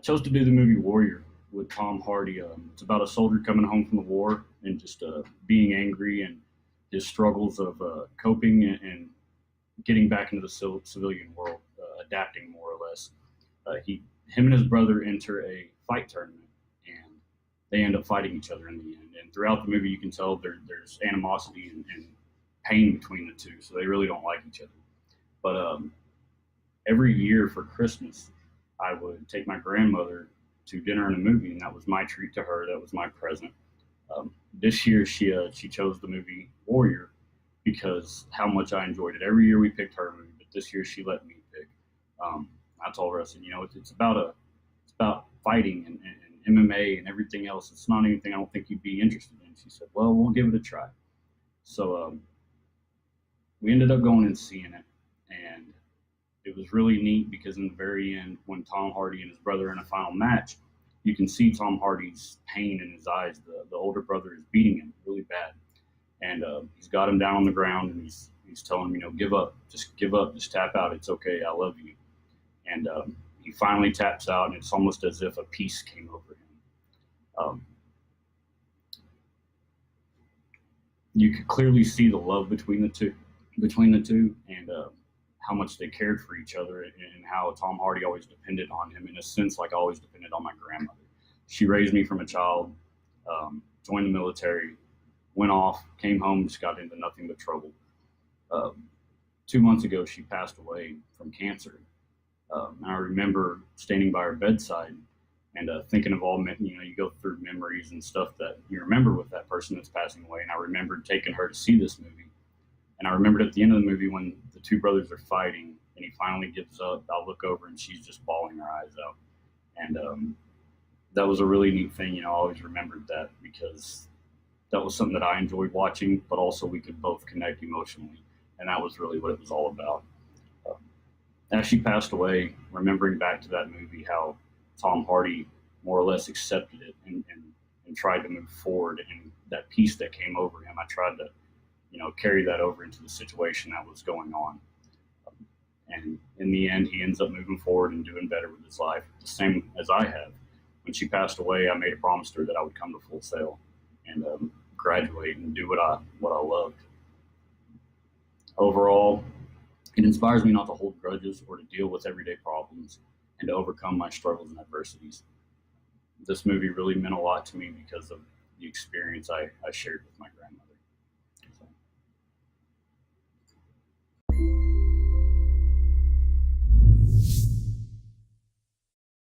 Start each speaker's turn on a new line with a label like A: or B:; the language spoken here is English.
A: chose to do the movie Warrior with Tom Hardy. It's about a soldier coming home from the war and just being angry and his struggles of coping and getting back into the civilian world, adapting more or less. Him and his brother enter a fight tournament, and they end up fighting each other in the end. And throughout the movie, you can tell there's animosity and pain between the two, so they really don't like each other. But every year for Christmas, I would take my grandmother to dinner and a movie, and that was my treat to her. That was my present. This year, she chose the movie Warrior because how much I enjoyed it. Every year we picked her movie, but this year she let me pick. I told her, I said, it's about fighting and MMA and everything else. It's not anything I don't think you'd be interested in. She said, well, we'll give it a try. So we ended up going and seeing it, and it was really neat because in the very end, when Tom Hardy and his brother are in a final match, you can see Tom Hardy's pain in his eyes. The older brother is beating him really bad, and he's got him down on the ground, and he's telling him, give up, just tap out. It's okay, I love you. And he finally taps out, and it's almost as if a peace came over him. You could clearly see the love between the two, and how much they cared for each other, and how Tom Hardy always depended on him in a sense, like I always depended on my grandmother. She raised me from a child, joined the military, went off, came home, just got into nothing but trouble. 2 months ago, she passed away from cancer. And I remember standing by her bedside and thinking of all, you go through memories and stuff that you remember with that person that's passing away. And I remembered taking her to see this movie. And I remembered at the end of the movie when the two brothers are fighting and he finally gives up, I'll look over and she's just bawling her eyes out. And that was a really neat thing. I always remembered that because that was something that I enjoyed watching, but also we could both connect emotionally. And that was really what it was all about. As she passed away, remembering back to that movie, how Tom Hardy more or less accepted it and tried to move forward, and that peace that came over him, I tried to, carry that over into the situation that was going on. And in the end, he ends up moving forward and doing better with his life, the same as I have. When she passed away, I made a promise to her that I would come to Full Sail and graduate and do what I loved. Overall, it inspires me not to hold grudges or to deal with everyday problems and to overcome my struggles and adversities. This movie really meant a lot to me because of the experience I shared with my grandmother.